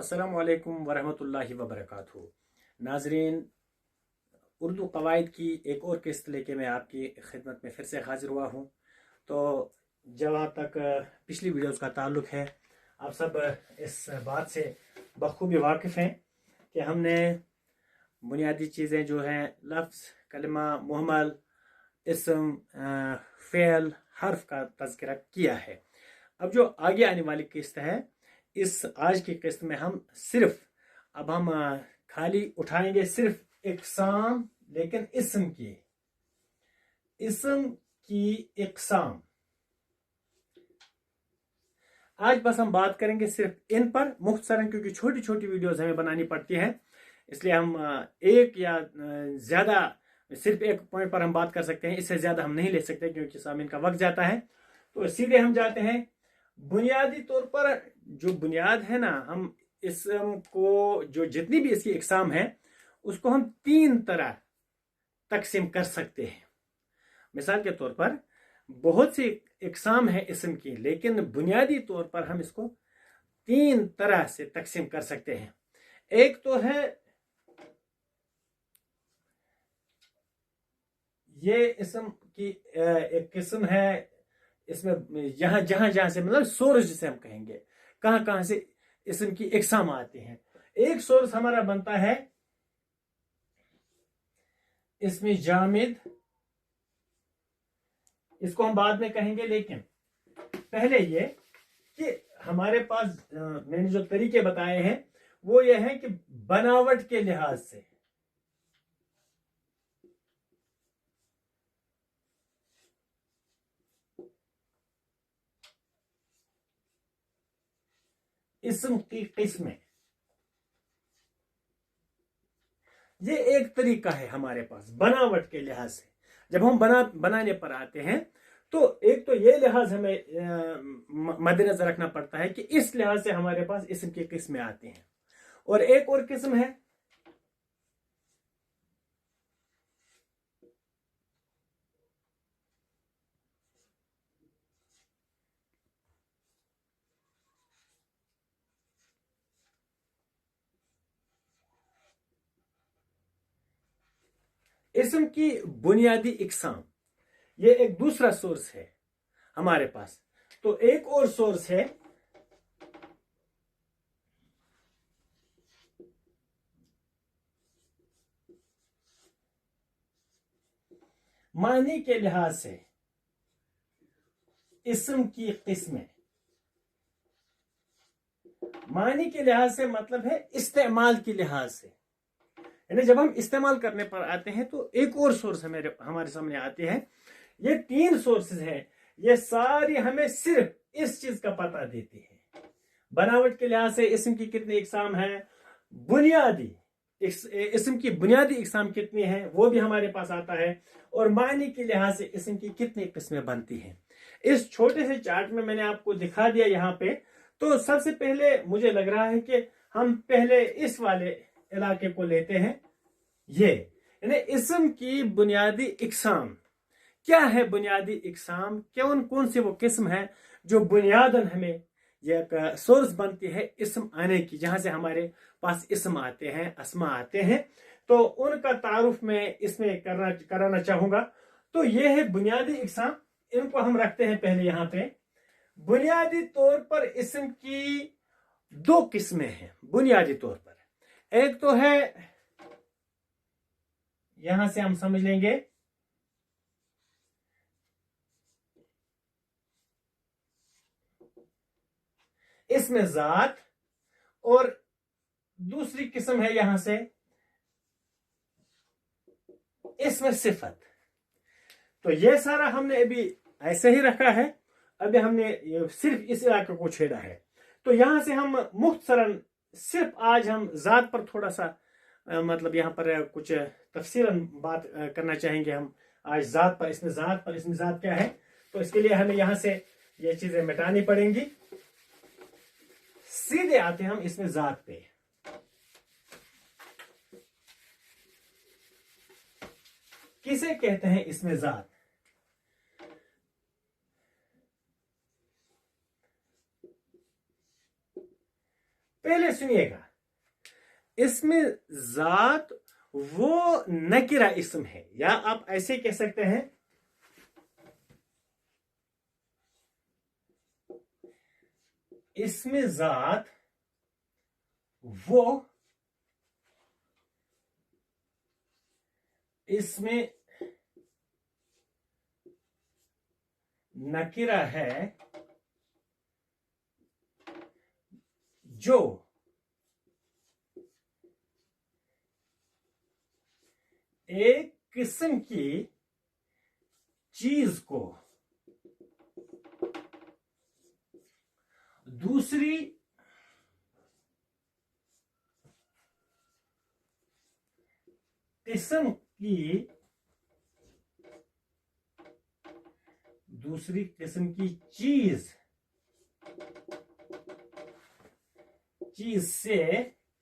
अस्सलामु अलैकुम वरहमतुल्लाहि वबरकातुहू। नाजरीन, उर्दू कवायद की एक और किस्त लेके मैं आपकी खिदमत में फिर से हाजिर हुआ हूँ। तो जहाँ तक पिछली वीडियोस का ताल्लुक है, आप सब इस बात से बखूबी वाकिफ़ हैं कि हमने बुनियादी चीज़ें जो हैं लफ्ज़, कलिमा, मुहम्मल, इसम, फ़ेल, हर्फ का तज़किरा किया है। अब जो आगे आने वाली किस्त है, इस आज की किस्त में हम खाली उठाएंगे सिर्फ इक़साम, लेकिन इसम की इक़साम। आज बस हम बात करेंगे सिर्फ इन पर मुख्तसरन, क्योंकि छोटी छोटी वीडियोस हमें बनानी पड़ती हैं, इसलिए हम एक या ज़्यादा सिर्फ एक पॉइंट पर हम बात कर सकते हैं। इससे ज़्यादा हम नहीं ले सकते क्योंकि सामीन का वक्त जाता है। तो सीधे हम जाते हैं बुनियादी तौर पर। जो बुनियाद है ना, हम इसम को जो जितनी भी इसकी इक़साम है उसको हम तीन तरह तकसीम कर सकते हैं। मिसाल के तौर पर बहुत सी इक़साम है इसम की, लेकिन बुनियादी तौर पर हम इसको तीन तरह से तकसीम कर सकते हैं। एक तो है ये इसम की एक किस्म है, इसमें जहां जहां से मतलब सोर्स जिसे हम कहेंगे, कहां कहां से इसम की इक़साम आती हैं। एक सोर्स हमारा बनता है इसमें जामिद, इसको हम बाद में कहेंगे, लेकिन पहले ये कि हमारे पास मैंने जो तरीके बताए हैं वो ये है कि बनावट के लिहाज से इसम की किस्में, ये एक तरीका है हमारे पास बनावट के लिहाज से। जब हम बनाने पर आते हैं तो एक तो ये लिहाज हमें मद्देनजर रखना पड़ता है कि इस लिहाज से हमारे पास इसम की किस्में आती हैं। और एक और किस्म है इसम की बुनियादी इक़साम। ये एक दूसरा सोर्स है हमारे पास। तो एक और सोर्स है मानी के लिहाज से इसम की किस्में। मानी के लिहाज से मतलब है इस्तेमाल के लिहाज से, यानी जब हम इस्तेमाल करने पर आते हैं तो एक और सोर्स हमारे सामने आती है। ये तीन सोर्सेज हैं, ये सारी हमें सिर्फ इस चीज का पता देती है। बनावट के लिहाज से इसम की कितनी इक़साम है, बुनियादी इसम की बुनियादी इक़साम कितनी है वो भी हमारे पास आता है, और मानी के लिहाज से इसम की कितनी किस्में बनती हैं। इस छोटे से चार्ट में मैंने आपको दिखा दिया यहाँ पे। तो सबसे पहले मुझे लग रहा है कि हम पहले इस वाले इलाके को लेते हैं। ये यानी इसम की बुनियादी इक़साम क्या है। बुनियादी इक़साम कौन कौन सी वो किस्म है जो बुनियादन हमें यह सोर्स बनती है इसम आने की, जहां से हमारे पास इसम आते हैं, अस्मा आते हैं। तो उनका तारुफ मैं इसमें कराना चाहूंगा। तो ये है बुनियादी इक़साम, इनको हम रखते हैं पहले यहां पे। बुनियादी तौर पर इसम की दो किस्में हैं बुनियादी तौर पर। एक तो है, यहां से हम समझ लेंगे, इसमें जात, और दूसरी किस्म है यहां से इसमें सिफत। तो ये सारा हमने अभी ऐसे ही रखा है, अभी हमने सिर्फ इस इलाके को छेड़ा है। तो यहां से हम मुख्तसरन सिर्फ आज हम जात पर थोड़ा सा मतलब यहां पर कुछ तफसीलन बात करना चाहेंगे हम आज जात पर। इसमें जात क्या है, तो इसके लिए हमें यहां से ये चीजें मिटानी पड़ेंगी। सीधे आते हैं हम इसमें जात पे। किसे कहते हैं इसमें जात? पहले सुनिएगा, इसमें जात वो नकिरा इस्म है, या आप ऐसे कह सकते हैं इसमें जात वो इसमें नकिरा है जो एक किस्म की चीज को दूसरी किस्म की चीज से अलग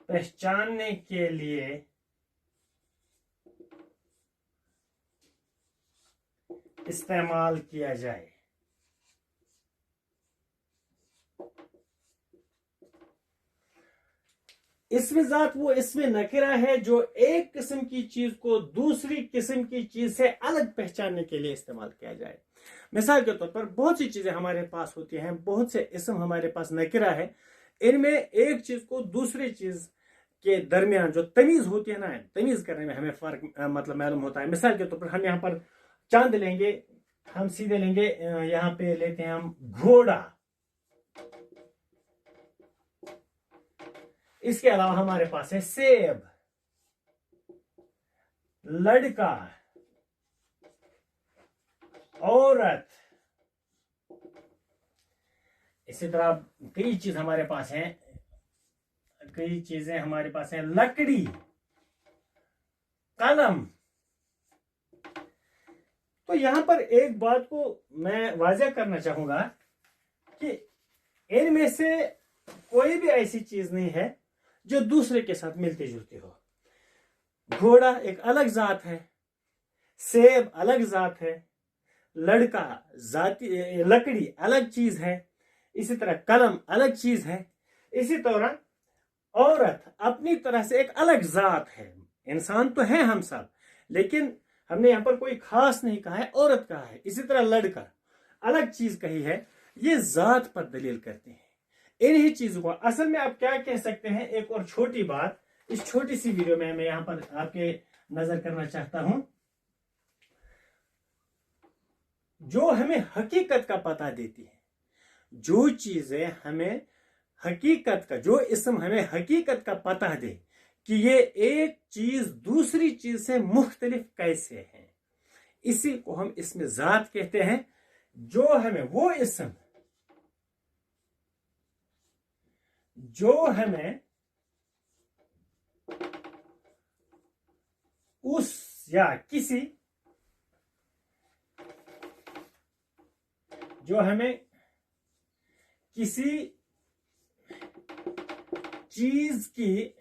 पहचानने के लिए इस्तेमाल किया जाए। इसमें जात वो इसमें नकिरा है जो एक किस्म की चीज को दूसरी किस्म की चीज से अलग पहचानने के लिए इस्तेमाल किया जाए। मिसाल के तौर पर बहुत सी चीजें हमारे पास होती हैं, बहुत से इसम हमारे पास नकिरा है, इनमें एक चीज को दूसरी चीज के दरमियान जो तमीज होती है ना, तमीज करने में हमें फर्क मतलब मालूम होता है। मिसाल के तौर पर हम यहाँ पर चांद लेंगे, हम सीधे लेंगे, यहाँ पे लेते हैं हम घोड़ा। इसके अलावा हमारे पास है सेब, लड़का, औरत। इसी तरह कई चीज हमारे पास हैं, कई चीजें हमारे पास हैं, लकड़ी, कलम। तो यहां पर एक बात को मैं वाज़ेह करना चाहूंगा कि इनमें से कोई भी ऐसी चीज नहीं है जो दूसरे के साथ मिलती जुलती हो। घोड़ा एक अलग जात है, सेब अलग जात है, लड़का जाती लकड़ी अलग चीज है, इसी तरह कलम अलग चीज है, इसी तरह औरत अपनी तरह से एक अलग जात है। इंसान तो है हम सब, लेकिन हमने यहां पर कोई खास नहीं कहा है, औरत कहा है। इसी तरह लड़का अलग चीज कही है। ये जात पर दलील करते हैं इन्हीं चीजों को। असल में आप क्या कह सकते हैं, एक और छोटी बात इस छोटी सी वीडियो में मैं यहां पर आपके नजर करना चाहता हूं, जो हमें हकीकत का पता देती है, जो चीजें हमें हकीकत का, जो इस्म हमें हकीकत का पता दे कि ये एक चीज दूसरी चीज से मुख्तलिफ कैसे है, इसी को हम इसमें जात कहते हैं। जो हमें वो इस्म जो हमें उस या किसी, जो हमें किसी चीज की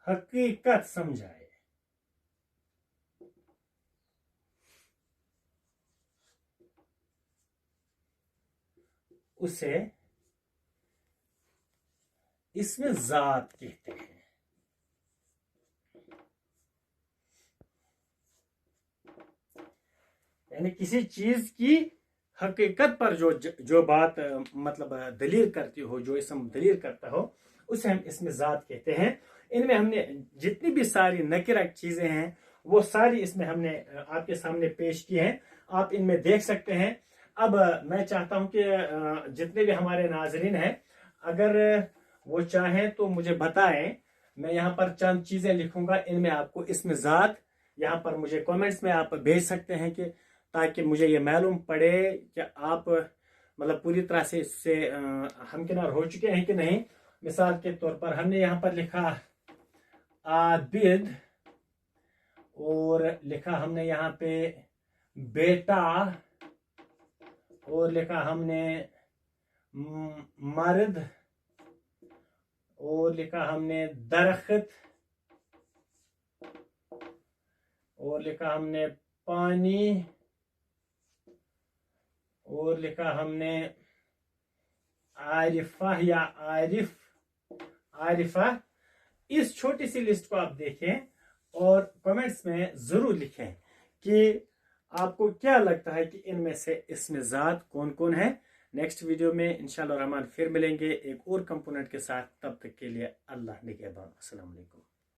हकीकत समझाए, उसे इसमें जात कहते हैं। यानी किसी चीज की हकीकत पर जो बात मतलब दलील करती हो, जो इसम दलील करता हो, उसे हम इसमें जात कहते हैं। इनमें हमने जितनी भी सारी नकिरा चीजें हैं वो सारी इसमें हमने आपके सामने पेश की हैं, आप इनमें देख सकते हैं। अब मैं चाहता हूं कि जितने भी हमारे नाजरीन हैं, अगर वो चाहें तो मुझे बताएं, मैं यहाँ पर चंद चीजें लिखूंगा, इनमें आपको इसमें जात यहाँ पर मुझे कमेंट्स में आप भेज सकते हैं, कि ताकि मुझे ये मालूम पड़े कि आप मतलब पूरी तरह से इससे हमकिनार हो चुके हैं कि नहीं। मिसाल के तौर पर हमने यहाँ पर लिखा आबिद, और लिखा हमने यहाँ पे बेटा, और लिखा हमने मर्द, और लिखा हमने दरख्त, और लिखा हमने पानी, और लिखा हमने आरिफा या आरिफा। इस छोटी सी लिस्ट को आप देखें और कमेंट्स में जरूर लिखें कि आपको क्या लगता है कि इनमें से इसमें ज़ात कौन कौन है। नेक्स्ट वीडियो में इंशाल्लाह रहमान फिर मिलेंगे एक और कंपोनेंट के साथ। तब तक के लिए अल्लाह निगहबान। अस्सलाम वालेकुम।